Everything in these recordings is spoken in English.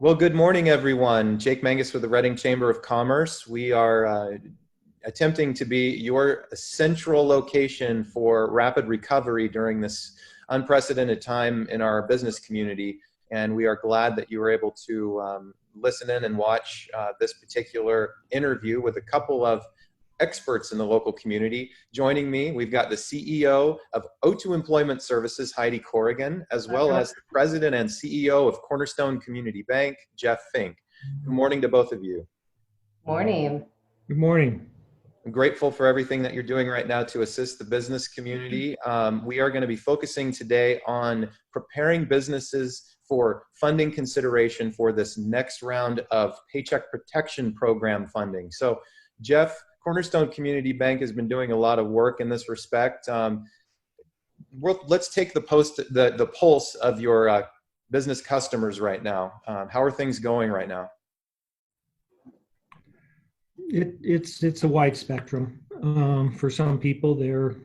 Well, good morning, everyone. Jake Mangas with the Reading Chamber of Commerce. We are attempting to be your central location for rapid recovery during this unprecedented time in our business community. And we are glad that you were able to listen in and watch this particular interview with a couple of experts in the local community. Joining me, we've got the CEO of O2 Employment Services, Heidi Corrigan, as well as the President and CEO of Cornerstone Community Bank, Jeff Finck. Good morning to both of you. Morning. Good morning. I'm grateful for everything that you're doing right now to assist the business community. We are going to be focusing today on preparing businesses for funding consideration for this next round of Paycheck Protection Program funding. So, Jeff, Cornerstone Community Bank has been doing a lot of work in this respect. Let's take the pulse of your business customers right now. How are things going right now? It's a wide spectrum. For some people, they're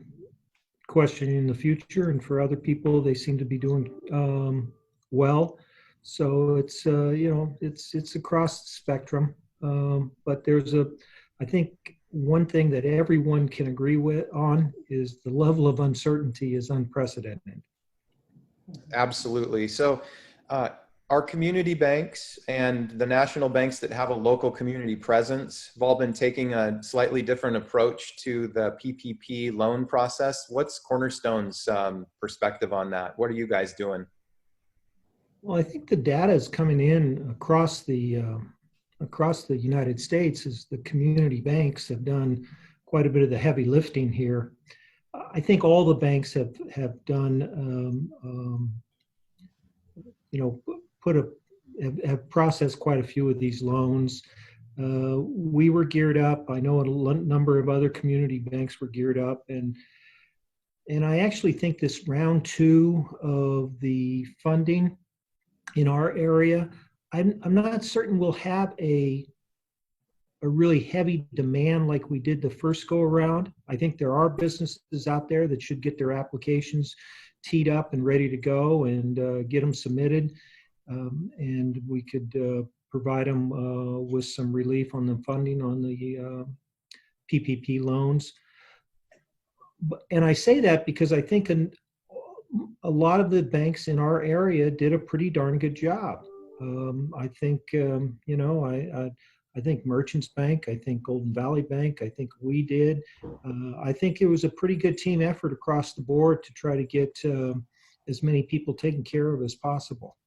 questioning the future, and for other people, they seem to be doing well. So it's it's across the spectrum. But I think one thing that everyone can agree on is the level of uncertainty is unprecedented. Absolutely. So our community banks and the national banks that have a local community presence have all been taking a slightly different approach to the PPP loan process. What's Cornerstone's perspective on that? What are you guys doing? Well, I think the data is coming in across the United States as the community banks have done quite a bit of the heavy lifting here. I think all the banks have done, have processed quite a few of these loans. We were geared up. I know a number of other community banks were geared up, and I actually think this round two of the funding in our area, I'm not certain we'll have a really heavy demand like we did the first go around. I think there are businesses out there that should get their applications teed up and ready to go and get them submitted. And we could provide them with some relief on the funding on the PPP loans. And I say that because I think a lot of the banks in our area did a pretty darn good job. I think, I think Merchants Bank, I think Golden Valley Bank, I think we did. I think it was a pretty good team effort across the board to try to get as many people taken care of as possible.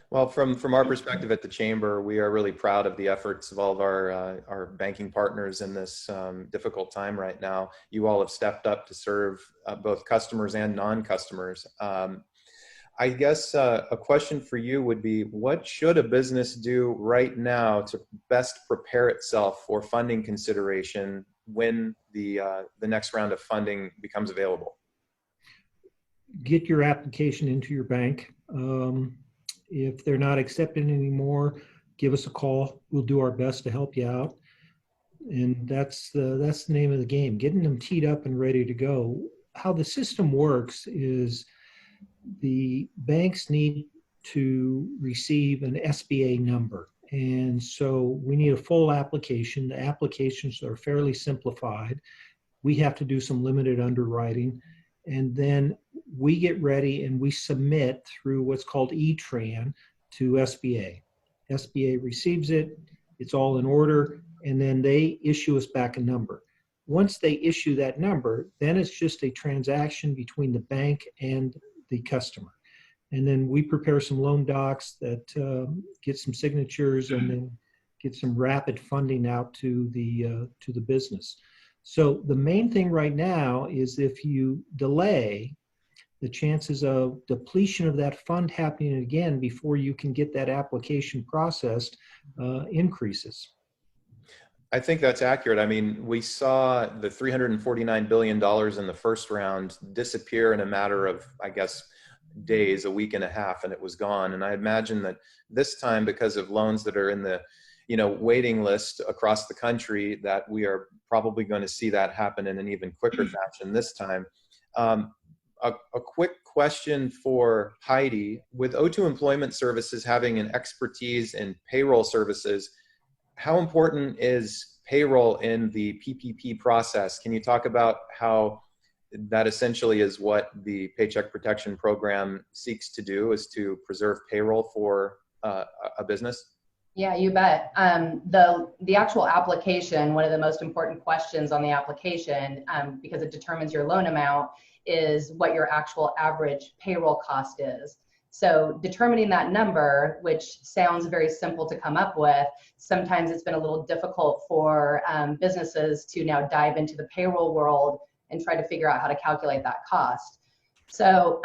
Well, from our perspective at the Chamber, we are really proud of the efforts of all of our banking partners in this difficult time right now. You all have stepped up to serve both customers and non-customers. I guess a question for you would be, what should a business do right now to best prepare itself for funding consideration when the next round of funding becomes available? Get your application into your bank. If they're not accepting anymore, give us a call. We'll do our best to help you out. And that's the name of the game, getting them teed up and ready to go. How the system works is the banks need to receive an SBA number. And so we need a full application. The applications are fairly simplified. We have to do some limited underwriting. And then we get ready and we submit through what's called E-Tran to SBA. SBA receives it, it's all in order, and then they issue us back a number. Once they issue that number, then it's just a transaction between the bank and the customer. And then we prepare some loan docs that get some signatures and then get some rapid funding out to the business. So the main thing right now is if you delay, the chances of depletion of that fund happening again before you can get that application processed increases. I think that's accurate. I mean, we saw the $349 billion in the first round disappear in a matter of, I guess, days, a week and a half, and it was gone. And I imagine that this time, because of loans that are in the waiting list across the country, that we are probably going to see that happen in an even quicker fashion this time. a quick question for Heidi. With O2 Employment Services having an expertise in payroll services, how important is payroll in the PPP process? Can you talk about how that essentially is what the Paycheck Protection Program seeks to do, is to preserve payroll for a business? Yeah, you bet. The actual application, one of the most important questions on the application, because it determines your loan amount, is what your actual average payroll cost is. So determining that number, which sounds very simple to come up with, sometimes it's been a little difficult for businesses to now dive into the payroll world and try to figure out how to calculate that cost. So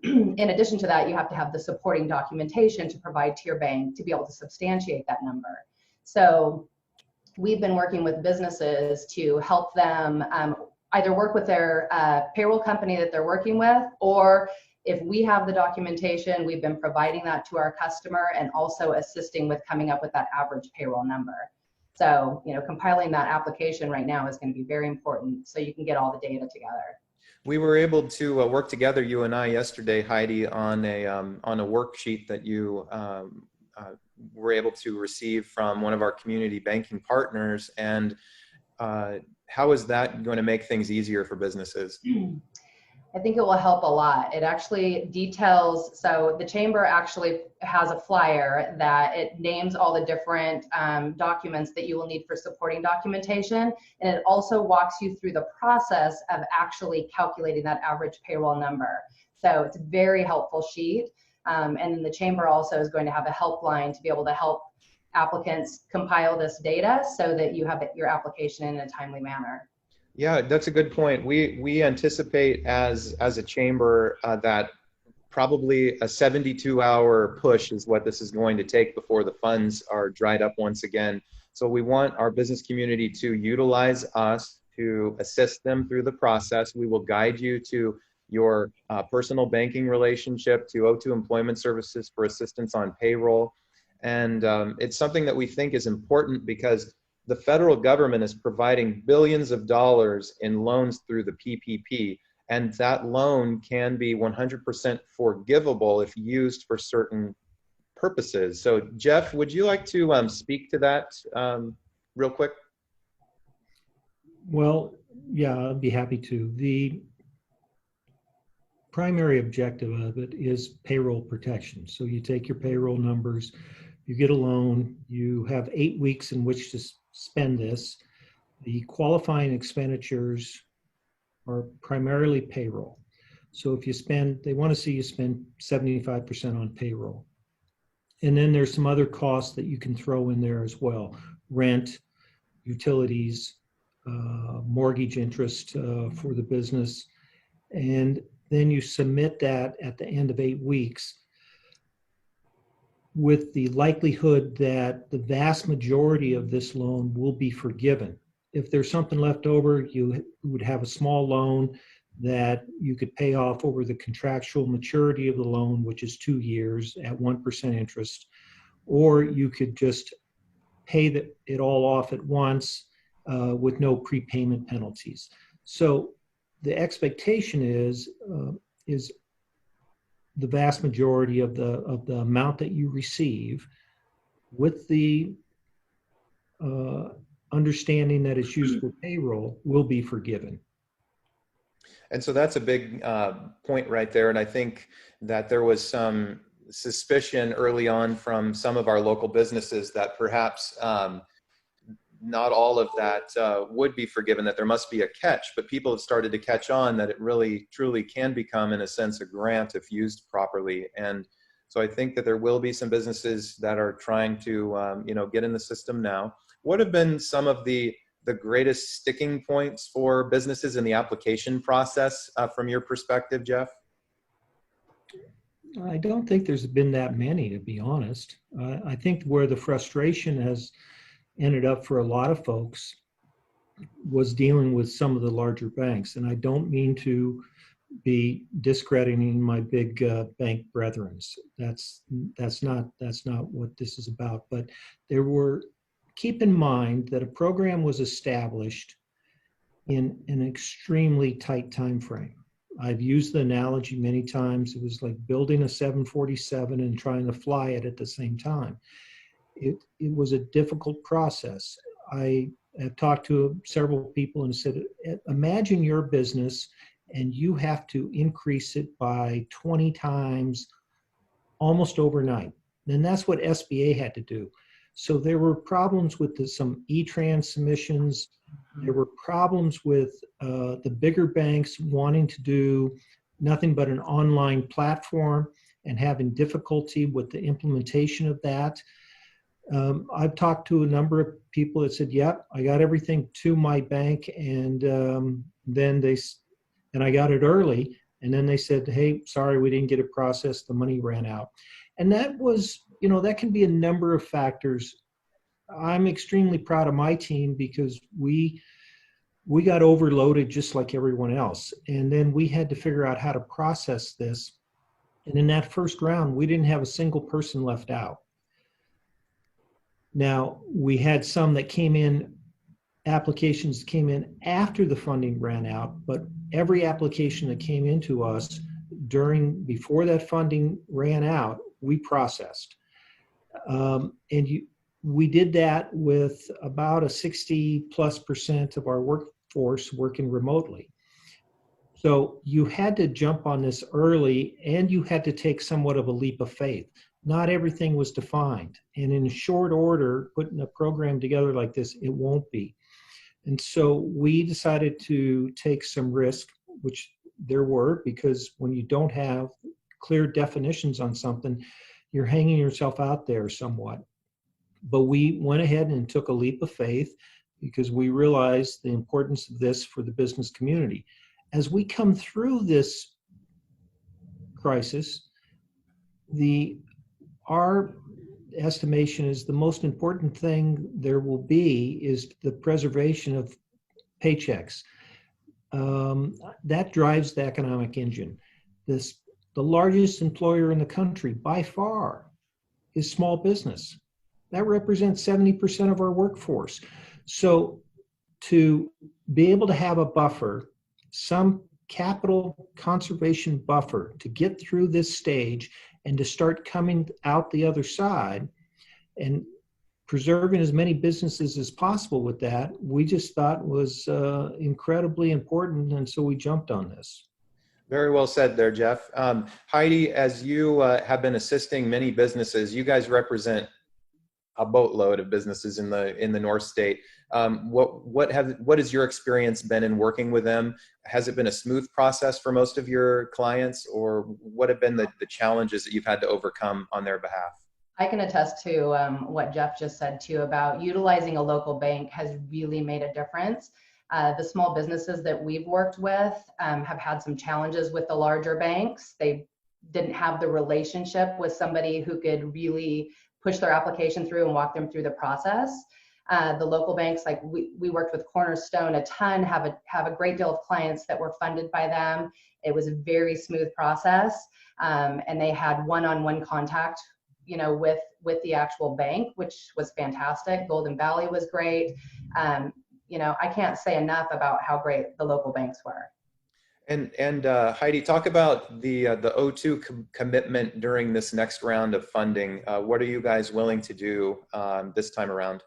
in addition to that, you have to have the supporting documentation to provide to your bank to be able to substantiate that number. So we've been working with businesses to help them either work with their payroll company that they're working with, or if we have the documentation, we've been providing that to our customer and also assisting with coming up with that average payroll number. So, compiling that application right now is going to be very important so you can get all the data together. We were able to work together, you and I, yesterday, Heidi, on a worksheet that you were able to receive from one of our community banking partners. And how is that going to make things easier for businesses? I think it will help a lot. It actually details, so the chamber actually has a flyer that it names all the different documents that you will need for supporting documentation. And it also walks you through the process of actually calculating that average payroll number. So it's a very helpful sheet. And then the chamber also is going to have a helpline to be able to help applicants compile this data so that you have your application in a timely manner. Yeah, that's a good point. We anticipate as a chamber that probably a 72-hour push is what this is going to take before the funds are dried up once again. So we want our business community to utilize us to assist them through the process. We will guide you to your personal banking relationship, to O2 Employment Services for assistance on payroll. And it's something that we think is important because the federal government is providing billions of dollars in loans through the PPP, and that loan can be 100% forgivable if used for certain purposes. So, Jeff, would you like to speak to that real quick? Well, yeah, I'd be happy to. The primary objective of it is payroll protection. So you take your payroll numbers, you get a loan, you have 8 weeks in which to spend this. The qualifying expenditures are primarily payroll. So if you spend, they want to see you spend 75% on payroll. And then there's some other costs that you can throw in there as well. Rent, utilities, mortgage interest for the business. And then you submit that at the end of 8 weeks with the likelihood that the vast majority of this loan will be forgiven. If there's something left over, you would have a small loan that you could pay off over the contractual maturity of the loan, which is 2 years at 1% interest, or you could just pay it all off at once with no prepayment penalties. So the expectation is the vast majority of the amount that you receive, with the understanding that it's used for payroll, will be forgiven. And so that's a big point right there. And I think that there was some suspicion early on from some of our local businesses that perhaps not all of that would be forgiven, that there must be a catch, but people have started to catch on that it really truly can become, in a sense, a grant if used properly. And so I think that there will be some businesses that are trying to get in the system now. What have been some of the greatest sticking points for businesses in the application process from your perspective, Jeff? I don't think there's been that many, to be honest. I think where the frustration has ended up for a lot of folks was dealing with some of the larger banks. And I don't mean to be discrediting my big bank brethren. That's not what this is about. But keep in mind that a program was established in an extremely tight time frame. I've used the analogy many times. It was like building a 747 and trying to fly it at the same time. It was a difficult process. I have talked to several people and said, imagine your business and you have to increase it by 20 times almost overnight. And that's what SBA had to do. So there were problems with some E-Trans submissions. There were problems with the bigger banks wanting to do nothing but an online platform and having difficulty with the implementation of that. I've talked to a number of people that said, yep, I got everything to my bank, and then I got it early, and then they said, hey, sorry, we didn't get it processed, the money ran out. And that was, that can be a number of factors. I'm extremely proud of my team because we got overloaded just like everyone else. And then we had to figure out how to process this. And in that first round, we didn't have a single person left out. Now, we had some that applications came in after the funding ran out, but every application that came into us before that funding ran out, we processed. We did that with about a 60+% of our workforce working remotely. So you had to jump on this early, and you had to take somewhat of a leap of faith. Not everything was defined. And in short order, putting a program together like this, it won't be. And so we decided to take some risk, which there were, because when you don't have clear definitions on something, you're hanging yourself out there somewhat. But we went ahead and took a leap of faith because we realized the importance of this for the business community. As we come through this crisis, our estimation is the most important thing there will be is the preservation of paychecks. That drives the economic engine. The largest employer in the country by far is small business. That represents 70% of our workforce. So to be able to have a buffer, some capital conservation buffer to get through this stage and to start coming out the other side and preserving as many businesses as possible with that, we just thought was incredibly important. And so we jumped on this. Very well said there, Jeff. Heidi, as you have been assisting many businesses, you guys represent a boatload of businesses in the North State. What has your experience been in working with them? Has it been a smooth process for most of your clients, or what have been the challenges that you've had to overcome on their behalf? I can attest to what Jeff just said too about utilizing a local bank has really made a difference. The small businesses that we've worked with have had some challenges with the larger banks. They didn't have the relationship with somebody who could really push their application through and walk them through the process. The local banks, like we worked with Cornerstone a ton, have a great deal of clients that were funded by them. It was a very smooth process, and they had one-on-one contact, with the actual bank, which was fantastic. Golden Valley was great. I can't say enough about how great the local banks were. And Heidi, talk about the O2 commitment during this next round of funding. What are you guys willing to do this time around?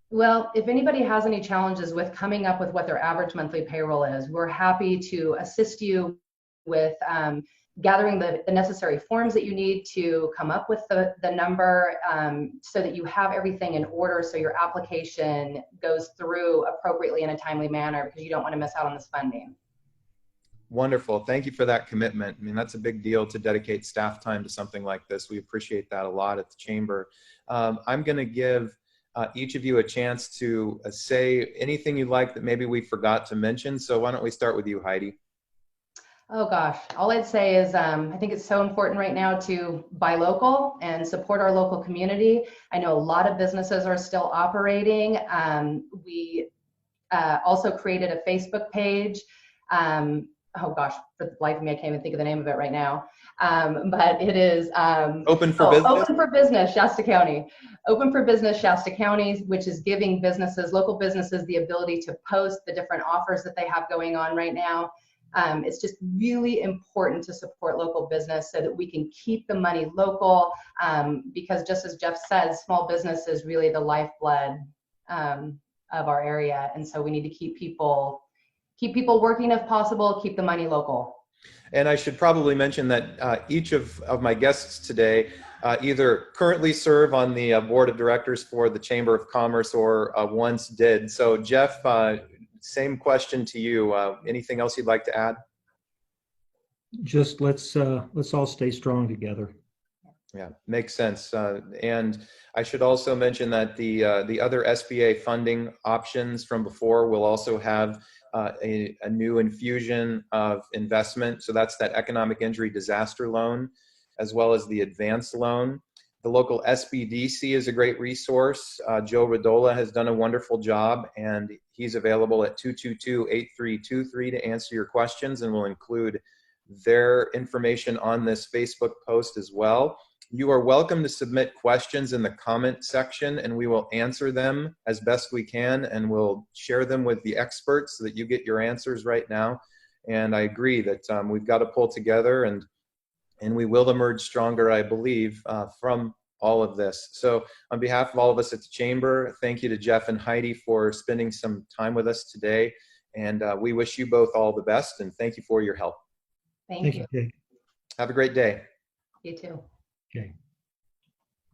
Well, if anybody has any challenges with coming up with what their average monthly payroll is, we're happy to assist you with gathering the necessary forms that you need to come up with the number so that you have everything in order so your application goes through appropriately in a timely manner, because you don't want to miss out on this funding. Wonderful. Thank you for that commitment. I mean, that's a big deal to dedicate staff time to something like this. We appreciate that a lot at the Chamber. I'm going to give each of you a chance to say anything you like that maybe we forgot to mention. So why don't we start with you, Heidi? Oh gosh, all I'd say is I think it's so important right now to buy local and support our local community. I know a lot of businesses are still operating. We also created a Facebook page. Oh gosh, for the life of me, I can't even think of the name of it right now. But it is Open for Business. Open for Business, Shasta County. Open for Business, Shasta County, which is giving businesses, local businesses, the ability to post the different offers that they have going on right now. It's just really important to support local business so that we can keep the money local, because just as Jeff says, small business is really the lifeblood of our area. And so we need to keep people working if possible, keep the money local. And I should probably mention that each of my guests today either currently serve on the board of directors for the Chamber of Commerce or once did. So Jeff, same question to you. Anything else you'd like to add? Just let's all stay strong together. Yeah, makes sense. And I should also mention that the other SBA funding options from before will also have a new infusion of investment. So that's that economic injury disaster loan, as well as the advance loan. The local SBDC is a great resource. Joe Radola has done a wonderful job, and he's available at 222-8323 to answer your questions, and we'll include their information on this Facebook post as well. You are welcome to submit questions in the comment section, and we will answer them as best we can, and we'll share them with the experts so that you get your answers right now. And I agree that we've got to pull together, and we will emerge stronger, I believe, from all of this. So on behalf of all of us at the Chamber, thank you to Jeff and Heidi for spending some time with us today. And we wish you both all the best, and thank you for your help. Thank you. Jake. Have a great day. You too. Okay.